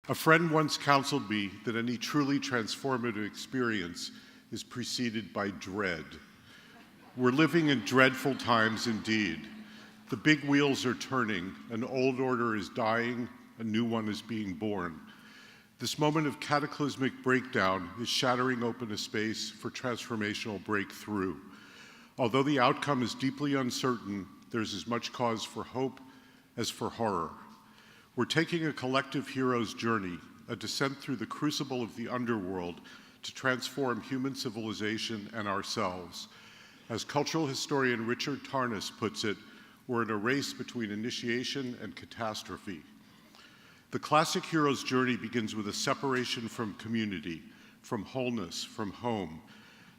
A friend once counseled me that any truly transformative experience is preceded by dread. We're living in dreadful times indeed. The big wheels are turning, an old order is dying, a new one is being born. This moment of cataclysmic breakdown is shattering open a space for transformational breakthrough. Although the outcome is deeply uncertain, there's as much cause for hope as for horror. We're taking a collective hero's journey, a descent through the crucible of the underworld to transform human civilization and ourselves. As cultural historian Richard Tarnas puts it, we're in a race between initiation and catastrophe. The classic hero's journey begins with a separation from community, from wholeness, from home.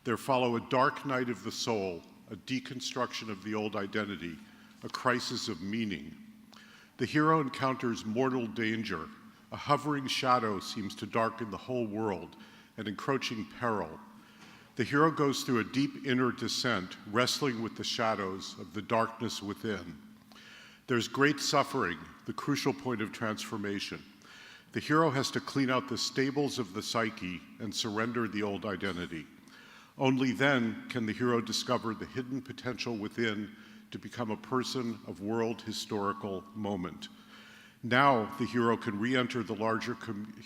There follow a dark night of the soul, a deconstruction of the old identity, a crisis of meaning. The hero encounters mortal danger. A hovering shadow seems to darken the whole world, an encroaching peril. The hero goes through a deep inner descent, wrestling with the shadows of the darkness within. There's great suffering, the crucial point of transformation. The hero has to clean out the stables of the psyche and surrender the old identity. Only then can the hero discover the hidden potential within to become a person of world historical moment. Now the hero can re-enter the larger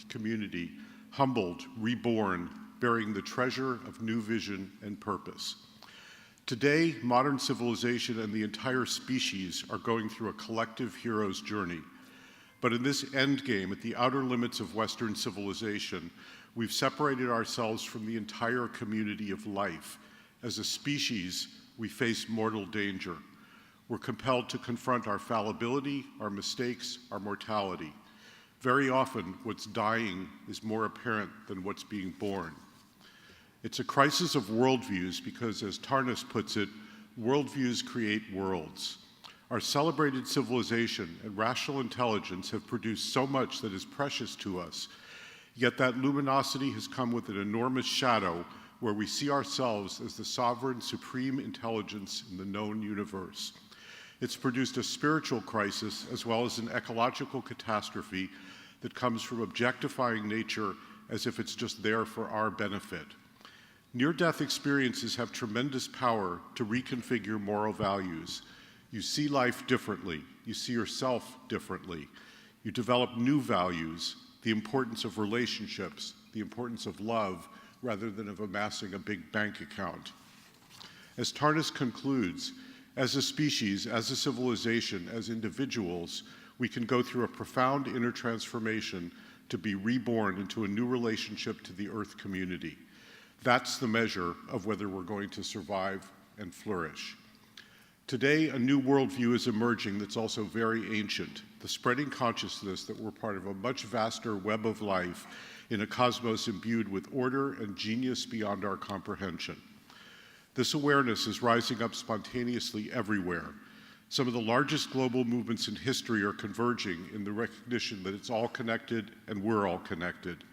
community, humbled, reborn, bearing the treasure of new vision and purpose. Today, modern civilization and the entire species are going through a collective hero's journey. But in this endgame, at the outer limits of Western civilization, we've separated ourselves from the entire community of life. As a species, we face mortal danger. We're compelled to confront our fallibility, our mistakes, our mortality. Very often, what's dying is more apparent than what's being born. It's a crisis of worldviews because, as Tarnas puts it, worldviews create worlds. Our celebrated civilization and rational intelligence have produced so much that is precious to us, yet that luminosity has come with an enormous shadow where we see ourselves as the sovereign, supreme intelligence in the known universe. It's produced a spiritual crisis as well as an ecological catastrophe that comes from objectifying nature as if it's just there for our benefit. Near-death experiences have tremendous power to reconfigure moral values. You see life differently. You see yourself differently. You develop new values, the importance of relationships, the importance of love, rather than of amassing a big bank account. As Tarnas concludes, as a species, as a civilization, as individuals, we can go through a profound inner transformation to be reborn into a new relationship to the Earth community. That's the measure of whether we're going to survive and flourish. Today, a new worldview is emerging that's also very ancient, the spreading consciousness that we're part of a much vaster web of life in a cosmos imbued with order and genius beyond our comprehension. This awareness is rising up spontaneously everywhere. Some of the largest global movements in history are converging in the recognition that it's all connected and we're all connected.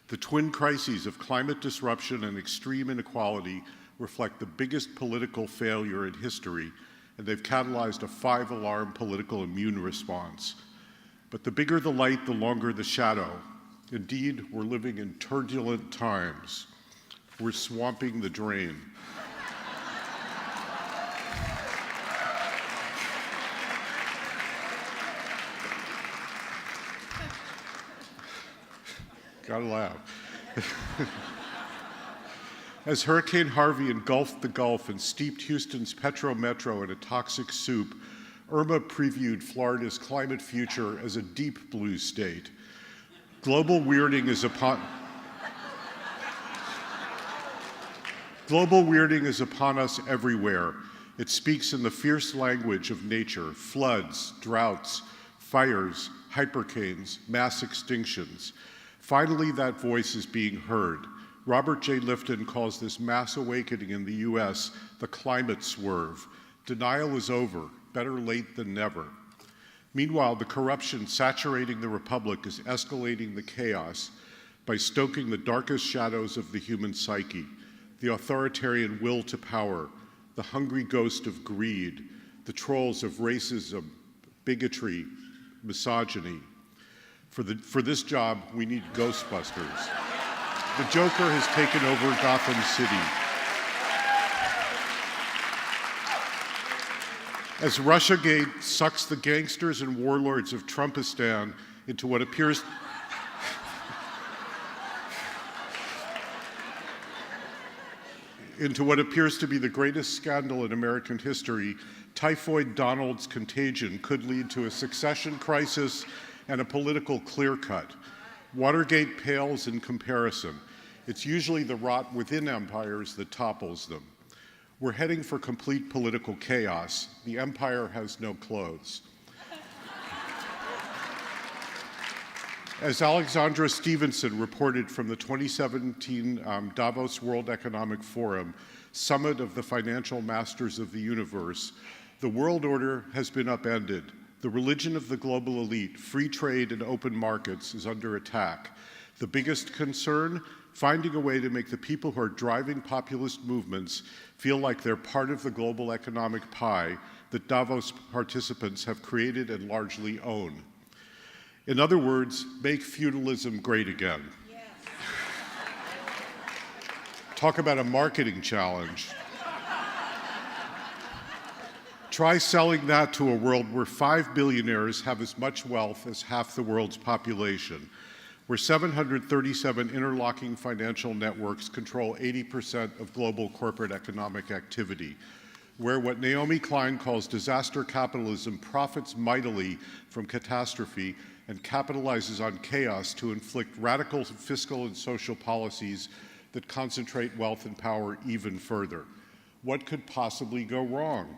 The twin crises of climate disruption and extreme inequality reflect the biggest political failure in history, and they've catalyzed a 5-alarm political immune response. But the bigger the light, the longer the shadow. Indeed, we're living in turbulent times. We're swamping the drain. Gotta laugh. As Hurricane Harvey engulfed the Gulf and steeped Houston's Petro Metro in a toxic soup, Irma previewed Florida's climate future as a deep blue state. Global weirding is upon us everywhere. It speaks in the fierce language of nature: floods, droughts, fires, hypercanes, mass extinctions. Finally, that voice is being heard. Robert J. Lifton calls this mass awakening in the US the climate swerve. Denial is over, better late than never. Meanwhile, the corruption saturating the Republic is escalating the chaos by stoking the darkest shadows of the human psyche, the authoritarian will to power, the hungry ghost of greed, the trolls of racism, bigotry, misogyny. For this job, we need Ghostbusters. The Joker has taken over Gotham City. As Russiagate sucks the gangsters and warlords of Trumpistan into what appears to be the greatest scandal in American history, Typhoid Donald's contagion could lead to a succession crisis and a political clear-cut. Watergate pales in comparison. It's usually the rot within empires that topples them. We're heading for complete political chaos. The empire has no clothes. As Alexandra Stevenson reported from the 2017 Davos World Economic Forum, Summit of the Financial Masters of the Universe, the world order has been upended. The religion of the global elite, free trade and open markets, is under attack. The biggest concern? Finding a way to make the people who are driving populist movements feel like they're part of the global economic pie that Davos participants have created and largely own. In other words, make feudalism great again. Yes. Talk about a marketing challenge. Try selling that to a world where 5 billionaires have as much wealth as half the world's population, where 737 interlocking financial networks control 80% of global corporate economic activity, where what Naomi Klein calls disaster capitalism profits mightily from catastrophe and capitalizes on chaos to inflict radical fiscal and social policies that concentrate wealth and power even further. What could possibly go wrong?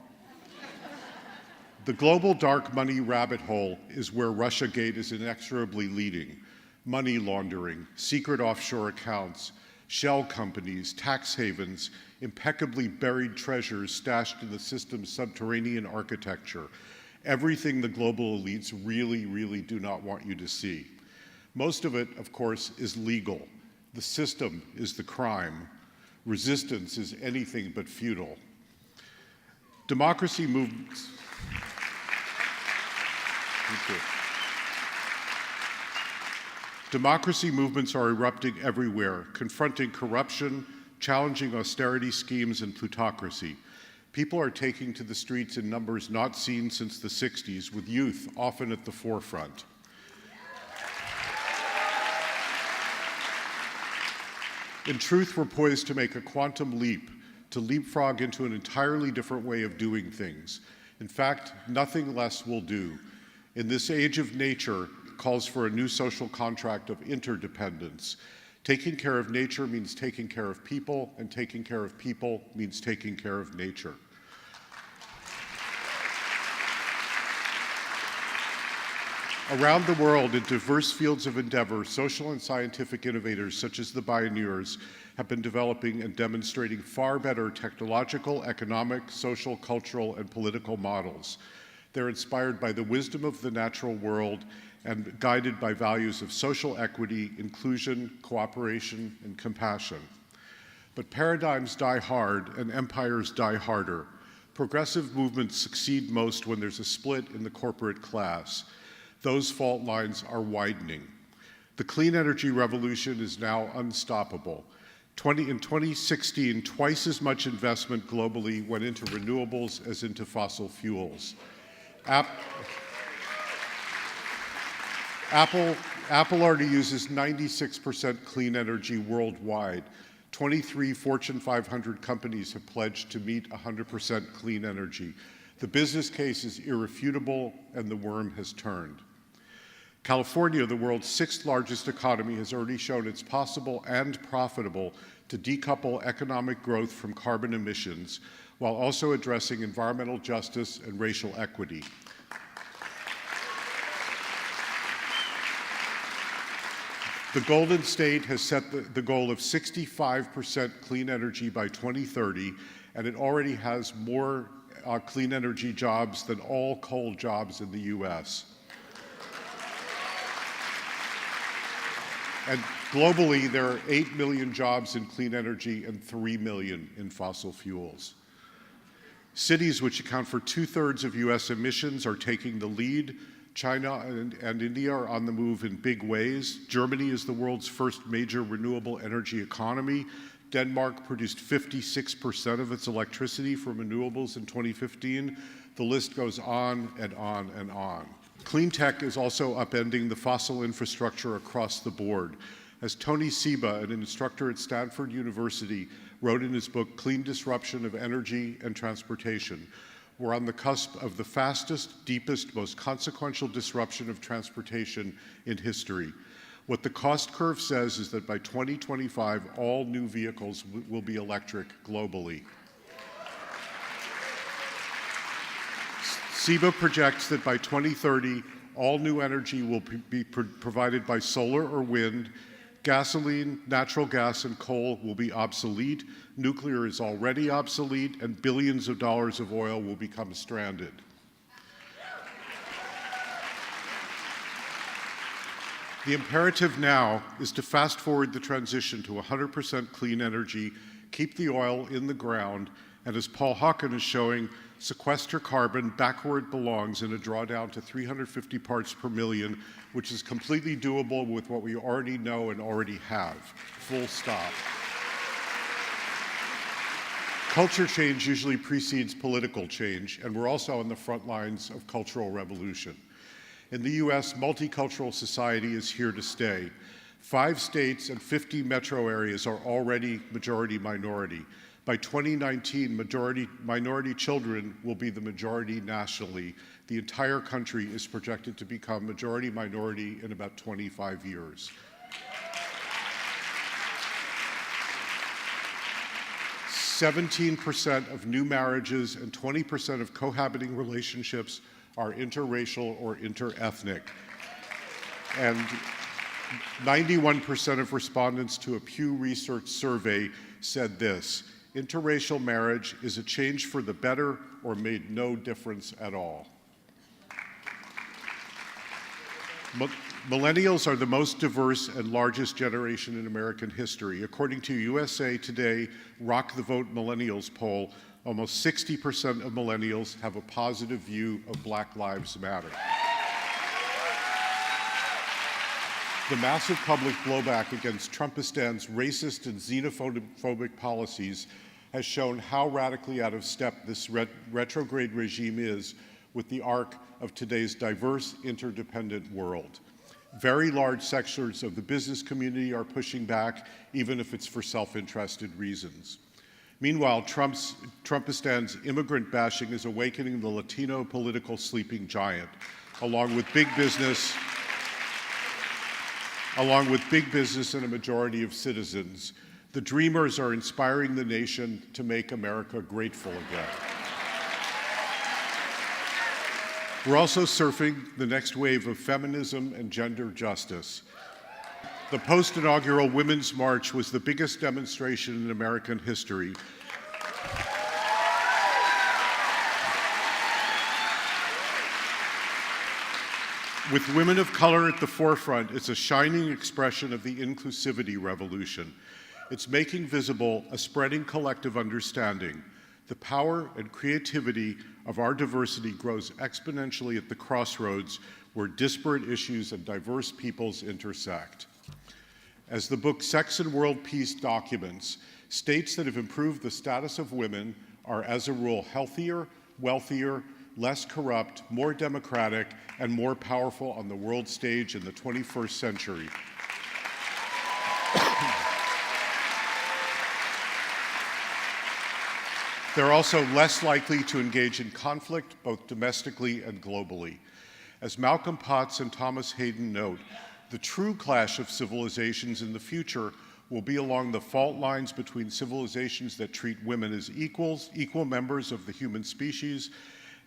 The global dark money rabbit hole is where Russiagate is inexorably leading. Money laundering, secret offshore accounts, shell companies, tax havens, impeccably buried treasures stashed in the system's subterranean architecture. Everything the global elites really, really do not want you to see. Most of it, of course, is legal. The system is the crime. Resistance is anything but futile. Democracy movements. Thank you. Democracy movements are erupting everywhere, confronting corruption, challenging austerity schemes and plutocracy. People are taking to the streets in numbers not seen since the 60s, with youth often at the forefront. In truth, we're poised to make a quantum leap, to leapfrog into an entirely different way of doing things. In fact, nothing less will do. In this age of nature, calls for a new social contract of interdependence. Taking care of nature means taking care of people, and taking care of people means taking care of nature. Around the world, in diverse fields of endeavor, social and scientific innovators such as the Bioneers have been developing and demonstrating far better technological, economic, social, cultural, and political models. They're inspired by the wisdom of the natural world and guided by values of social equity, inclusion, cooperation, and compassion. But paradigms die hard and empires die harder. Progressive movements succeed most when there's a split in the corporate class. Those fault lines are widening. The clean energy revolution is now unstoppable. In 2016, twice as much investment globally went into renewables as into fossil fuels. Apple already uses 96% clean energy worldwide. 23 Fortune 500 companies have pledged to meet 100% clean energy. The business case is irrefutable, and the worm has turned. California, the world's sixth largest economy, has already shown it's possible and profitable to decouple economic growth from carbon emissions while also addressing environmental justice and racial equity. The Golden State has set the goal of 65% clean energy by 2030, and it already has more clean energy jobs than all coal jobs in the US. And globally, there are 8 million jobs in clean energy and 3 million in fossil fuels. Cities, which account for 2/3 of US emissions, are taking the lead. China and India are on the move in big ways. Germany is the world's first major renewable energy economy. Denmark produced 56% of its electricity from renewables in 2015. The list goes on and on and on. Clean tech is also upending the fossil infrastructure across the board. As Tony Seba, an instructor at Stanford University, wrote in his book, Clean Disruption of Energy and Transportation, we're on the cusp of the fastest, deepest, most consequential disruption of transportation in history. What the cost curve says is that by 2025, all new vehicles will be electric globally. SEBA projects that by 2030, all new energy will be provided by solar or wind. Gasoline, natural gas, and coal will be obsolete. Nuclear is already obsolete, and billions of dollars of oil will become stranded. The imperative now is to fast forward the transition to 100% clean energy, keep the oil in the ground, and as Paul Hawken is showing, sequester carbon back where it belongs in a drawdown to 350 parts per million, which is completely doable with what we already know and already have. Full stop. Culture change usually precedes political change, and we're also on the front lines of cultural revolution. In the US, multicultural society is here to stay. 5 states and 50 metro areas are already majority-minority. By 2019, minority children will be the majority nationally. The entire country is projected to become majority-minority in about 25 years. 17% of new marriages and 20% of cohabiting relationships are interracial or interethnic. And 91% of respondents to a Pew Research survey said this: interracial marriage is a change for the better or made no difference at all. Millennials are the most diverse and largest generation in American history. According to USA Today Rock the Vote Millennials poll, almost 60% of millennials have a positive view of Black Lives Matter. The massive public blowback against Trumpistans' racist and xenophobic policies has shown how radically out of step this retrograde regime is with the arc of today's diverse, interdependent world. Very large sectors of the business community are pushing back, even if it's for self-interested reasons. Meanwhile, Trumpistan's immigrant bashing is awakening the Latino political sleeping giant, along with big business and a majority of citizens. The Dreamers are inspiring the nation to make America grateful again. We're also surfing the next wave of feminism and gender justice. The post-inaugural Women's March was the biggest demonstration in American history. With women of color at the forefront, it's a shining expression of the inclusivity revolution. It's making visible a spreading collective understanding. The power and creativity of our diversity grows exponentially at the crossroads where disparate issues and diverse peoples intersect. As the book Sex and World Peace documents, states that have improved the status of women are, as a rule, healthier, wealthier, less corrupt, more democratic, and more powerful on the world stage in the 21st century. They're also less likely to engage in conflict, both domestically and globally. As Malcolm Potts and Thomas Hayden note, the true clash of civilizations in the future will be along the fault lines between civilizations that treat women as equal members of the human species,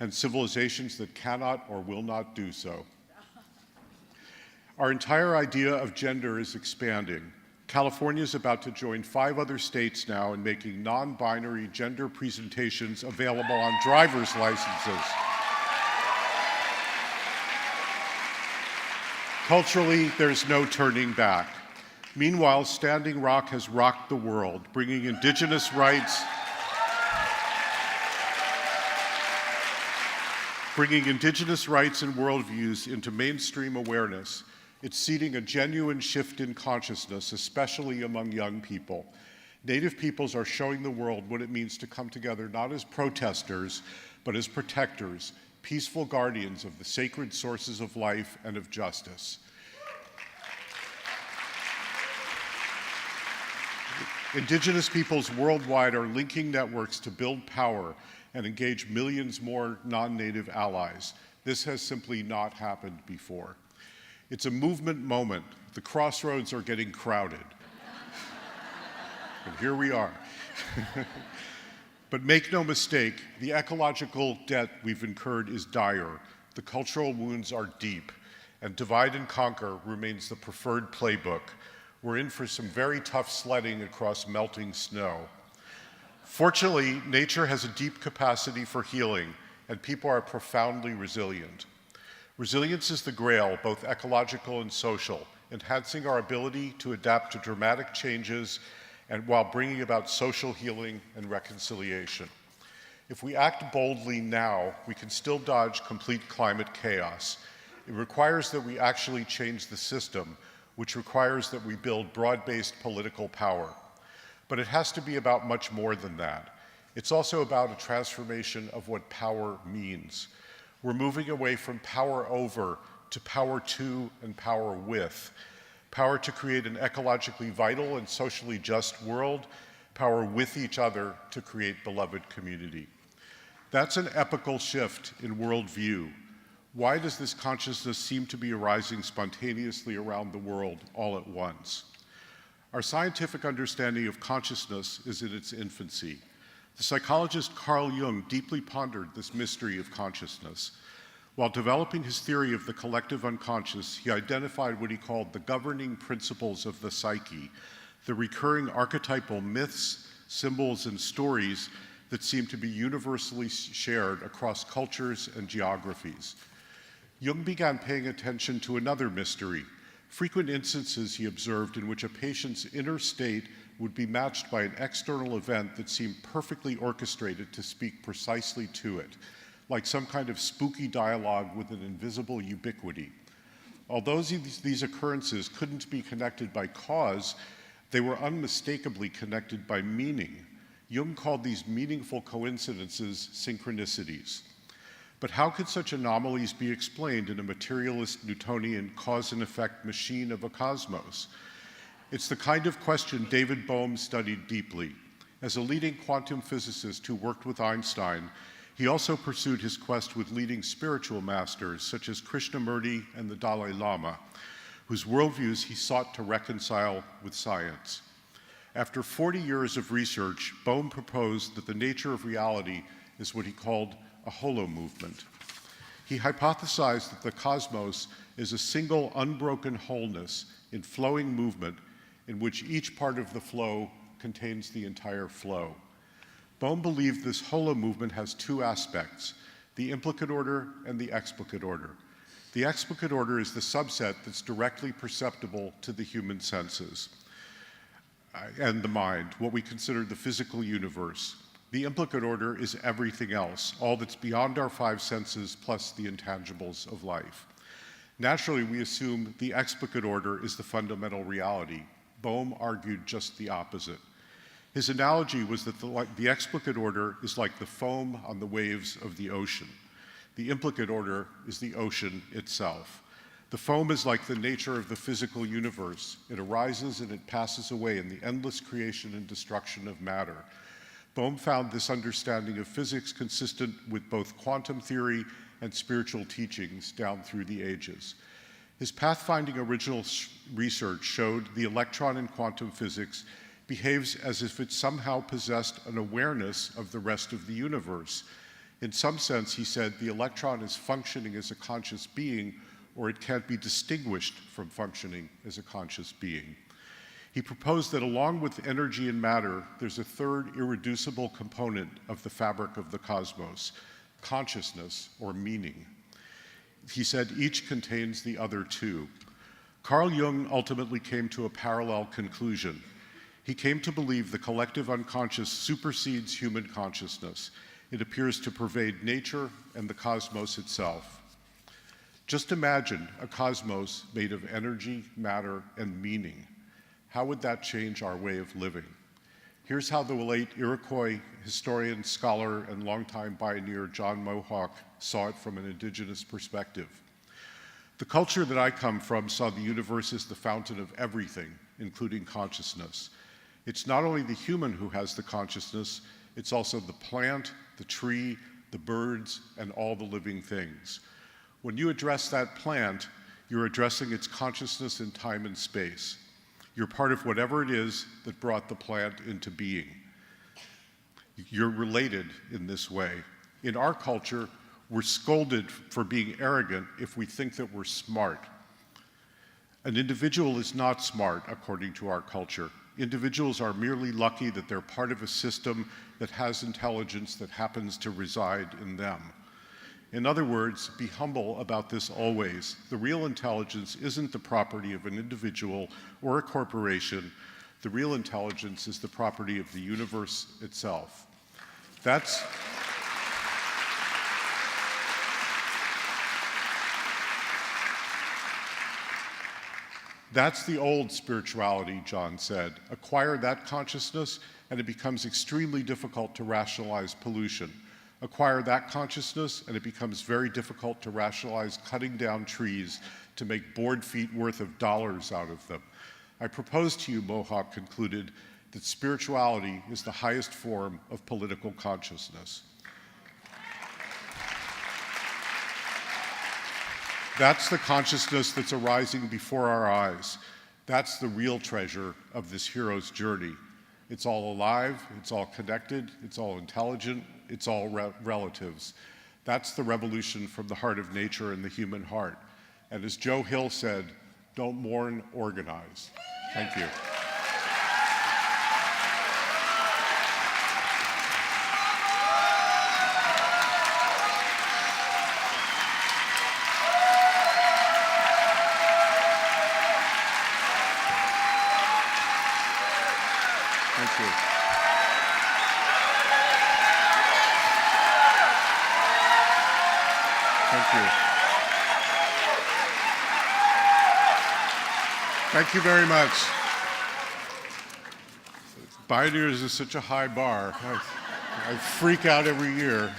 and civilizations that cannot or will not do so. Our entire idea of gender is expanding. California is about to join 5 other states now in making non-binary gender presentations available on driver's licenses. Culturally, there's no turning back. Meanwhile, Standing Rock has rocked the world, bringing indigenous rights Bringing indigenous rights and worldviews into mainstream awareness, it's seeding a genuine shift in consciousness, especially among young people. Native peoples are showing the world what it means to come together not as protesters, but as protectors, peaceful guardians of the sacred sources of life and of justice. Indigenous peoples worldwide are linking networks to build power and engage millions more non-native allies. This has simply not happened before. It's a movement moment. The crossroads are getting crowded. And here we are. But make no mistake, the ecological debt we've incurred is dire. The cultural wounds are deep, and divide and conquer remains the preferred playbook. We're in for some very tough sledding across melting snow. Fortunately, nature has a deep capacity for healing, and people are profoundly resilient. Resilience is the grail, both ecological and social, enhancing our ability to adapt to dramatic changes and while bringing about social healing and reconciliation. If we act boldly now, we can still dodge complete climate chaos. It requires that we actually change the system, which requires that we build broad-based political power. But it has to be about much more than that. It's also about a transformation of what power means. We're moving away from power over to power to and power with. Power to create an ecologically vital and socially just world, power with each other to create beloved community. That's an epical shift in worldview. Why does this consciousness seem to be arising spontaneously around the world all at once? Our scientific understanding of consciousness is in its infancy. The psychologist Carl Jung deeply pondered this mystery of consciousness. While developing his theory of the collective unconscious, he identified what he called the governing principles of the psyche, the recurring archetypal myths, symbols, and stories that seem to be universally shared across cultures and geographies. Jung began paying attention to another mystery, frequent instances he observed in which a patient's inner state would be matched by an external event that seemed perfectly orchestrated to speak precisely to it, like some kind of spooky dialogue with an invisible ubiquity. Although these occurrences couldn't be connected by cause, they were unmistakably connected by meaning. Jung called these meaningful coincidences synchronicities. But how could such anomalies be explained in a materialist Newtonian cause and effect machine of a cosmos? It's the kind of question David Bohm studied deeply. As a leading quantum physicist who worked with Einstein, he also pursued his quest with leading spiritual masters such as Krishnamurti and the Dalai Lama, whose worldviews he sought to reconcile with science. After 40 years of research, Bohm proposed that the nature of reality is what he called a holo movement. He hypothesized that the cosmos is a single unbroken wholeness in flowing movement in which each part of the flow contains the entire flow. Bohm believed this holo movement has two aspects, the implicate order and the explicate order. The explicate order is the subset that's directly perceptible to the human senses and the mind, what we consider the physical universe. The implicate order is everything else, all that's beyond our five senses plus the intangibles of life. Naturally, we assume the explicate order is the fundamental reality. Bohm argued just the opposite. His analogy was that the explicate order is like the foam on the waves of the ocean. The implicate order is the ocean itself. The foam is like the nature of the physical universe. It arises and it passes away in the endless creation and destruction of matter. Bohm found this understanding of physics consistent with both quantum theory and spiritual teachings down through the ages. His pathfinding original research showed the electron in quantum physics behaves as if it somehow possessed an awareness of the rest of the universe. In some sense, he said, the electron is functioning as a conscious being, or it can't be distinguished from functioning as a conscious being. He proposed that along with energy and matter, there's a third irreducible component of the fabric of the cosmos, consciousness or meaning. He said each contains the other two. Carl Jung ultimately came to a parallel conclusion. He came to believe the collective unconscious supersedes human consciousness. It appears to pervade nature and the cosmos itself. Just imagine a cosmos made of energy, matter, and meaning. How would that change our way of living? Here's how the late Iroquois historian, scholar, and longtime Bioneer John Mohawk saw it from an indigenous perspective. The culture that I come from saw the universe as the fountain of everything, including consciousness. It's not only the human who has the consciousness, it's also the plant, the tree, the birds, and all the living things. When you address that plant, you're addressing its consciousness in time and space. You're part of whatever it is that brought the plant into being. You're related in this way. In our culture, we're scolded for being arrogant if we think that we're smart. An individual is not smart, according to our culture. Individuals are merely lucky that they're part of a system that has intelligence that happens to reside in them. In other words, be humble about this always. The real intelligence isn't the property of an individual or a corporation. The real intelligence is the property of the universe itself. That's the old spirituality, John said. Acquire that consciousness, and it becomes extremely difficult to rationalize pollution. Acquire that consciousness, and it becomes very difficult to rationalize cutting down trees to make board feet worth of dollars out of them. I propose to you, Mohawk concluded, that spirituality is the highest form of political consciousness. That's the consciousness that's arising before our eyes. That's the real treasure of this hero's journey. It's all alive, it's all connected, it's all intelligent, it's all relatives. That's the revolution from the heart of nature and the human heart. And as Joe Hill said, don't mourn, organize. Thank you. Thank you. Thank you. Thank you very much. Bioneers is such a high bar. I freak out every year.